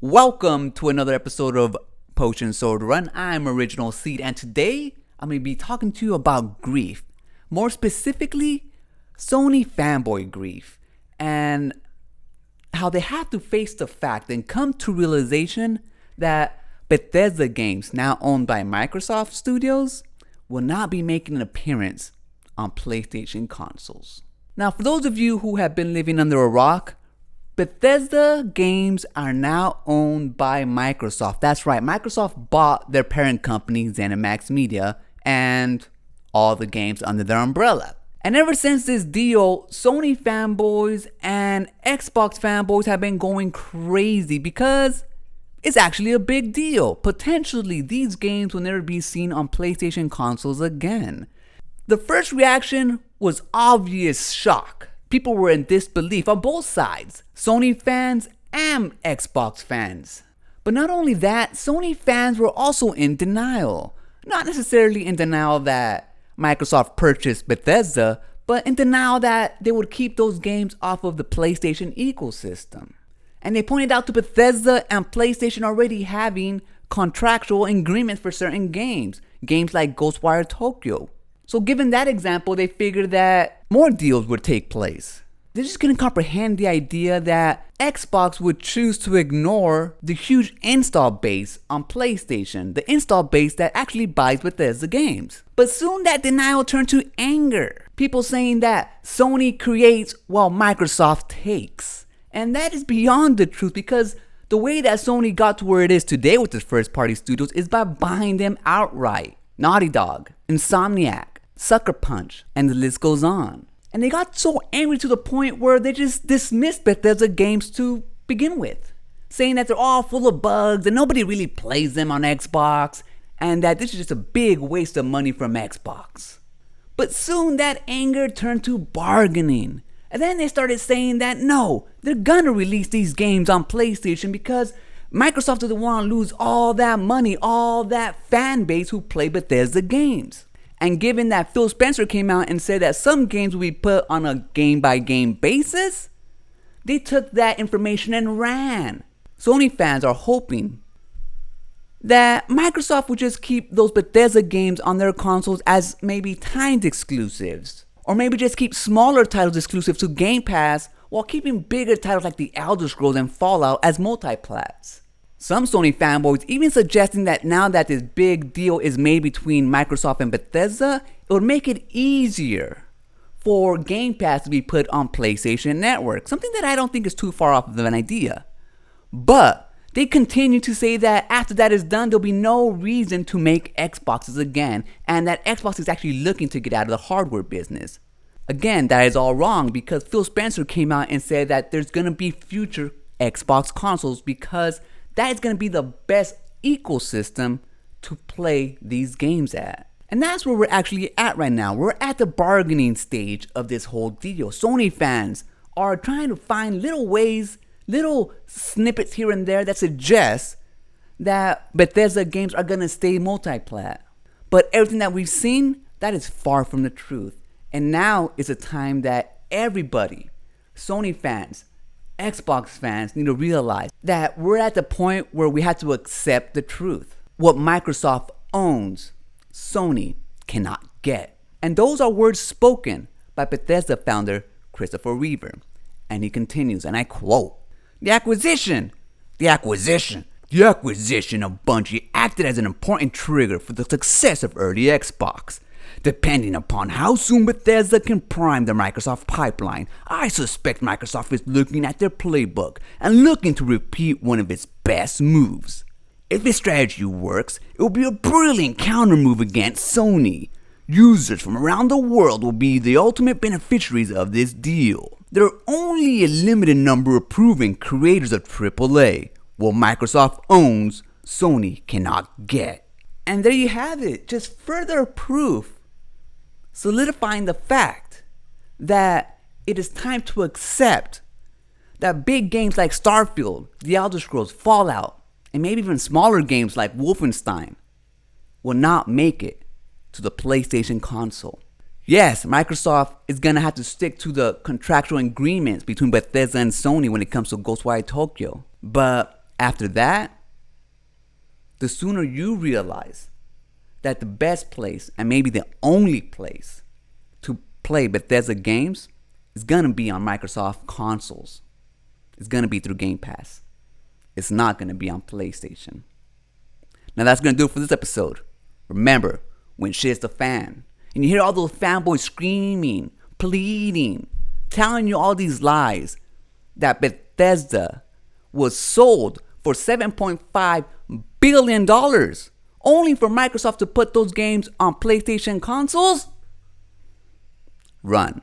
Welcome to another episode of Potion Sword Run. I'm Original Seed, and today I'm going to be talking to you about grief. More specifically, Sony fanboy grief, and how they have to face the fact and come to realization that Bethesda Games, now owned by Microsoft Studios, will not be making an appearance on PlayStation consoles. Now, for those of you who have been living under a rock, Bethesda Games are now owned by Microsoft. That's right, Microsoft bought their parent company, ZeniMax Media, and all the games under their umbrella. And ever since this deal, Sony fanboys and Xbox fanboys have been going crazy because it's actually a big deal. Potentially, these games will never be seen on PlayStation consoles again. The first reaction was obvious shock. People were in disbelief on both sides, Sony fans and Xbox fans. But not only that, Sony fans were also in denial. Not necessarily in denial that Microsoft purchased Bethesda, but in denial that they would keep those games off of the PlayStation ecosystem. And they pointed out to Bethesda and PlayStation already having contractual agreements for certain games like Ghostwire Tokyo. So given that example, they figured that more deals would take place. They just couldn't comprehend the idea that Xbox would choose to ignore the huge install base on PlayStation, the install base that actually buys Bethesda games. But soon that denial turned to anger. People saying that Sony creates while Microsoft takes. And that is beyond the truth, because the way that Sony got to where it is today with its first party studios is by buying them outright. Naughty Dog, Insomniac, Sucker Punch, and the list goes on. And they got so angry to the point where they just dismissed Bethesda games to begin with, saying that they're all full of bugs and nobody really plays them on Xbox, and that this is just a big waste of money from Xbox. But soon that anger turned to bargaining. And then they started saying that no, they're gonna release these games on PlayStation because Microsoft doesn't want to lose all that money, all that fan base who play Bethesda games. And given that Phil Spencer came out and said that some games will be put on a game-by-game basis, they took that information and ran. Sony fans are hoping that Microsoft will just keep those Bethesda games on their consoles as maybe timed exclusives, or maybe just keep smaller titles exclusive to Gamepads while keeping bigger titles like The Elder Scrolls and Fallout as multiplats. Some Sony fanboys even suggesting that now that this big deal is made between Microsoft and Bethesda, it would make it easier for Game Pass to be put on PlayStation Network, something that I don't think is too far off of an idea. But they continue to say that after that is done, there'll be no reason to make Xboxes again, and that Xbox is actually looking to get out of the hardware business. Again, that is all wrong, because Phil Spencer came out and said that there's going to be future Xbox consoles because that is going to be the best ecosystem to play these games at. And that's where we're actually at right now. We're at the bargaining stage of this whole deal. Sony fans are trying to find little ways, little snippets here and there that suggest that Bethesda games are going to stay multiplat. But everything that we've seen, that is far from the truth. And now is a time that everybody, Sony fans, Xbox fans, need to realize that we're at the point where we have to accept the truth. What Microsoft owns, Sony cannot get. And those are words spoken by Bethesda founder Christopher Reever. And he continues, and I quote, The acquisition of Bungie acted as an important trigger for the success of early Xbox. Depending upon how soon Bethesda can prime the Microsoft pipeline, I suspect Microsoft is looking at their playbook and looking to repeat one of its best moves. If this strategy works, it will be a brilliant counter move against Sony. Users from around the world will be the ultimate beneficiaries of this deal. There are only a limited number of proven creators of AAA. What Microsoft owns, Sony cannot get. And there you have it, just further proof, solidifying the fact that it is time to accept that big games like Starfield, The Elder Scrolls, Fallout, and maybe even smaller games like Wolfenstein will not make it to the PlayStation console. Yes, Microsoft is going to have to stick to the contractual agreements between Bethesda and Sony when it comes to Ghostwire Tokyo. But After that, the sooner you realize that the best place, and maybe the only place, to play Bethesda games is gonna be on Microsoft consoles. It's gonna be through Gamepads. It's not gonna be on PlayStation. Now that's gonna do it for this episode. Remember, when shit's the fan, and you hear all those fanboys screaming, pleading, telling you all these lies that Bethesda was sold for $7.5 billion only for Microsoft to put those games on PlayStation consoles, run.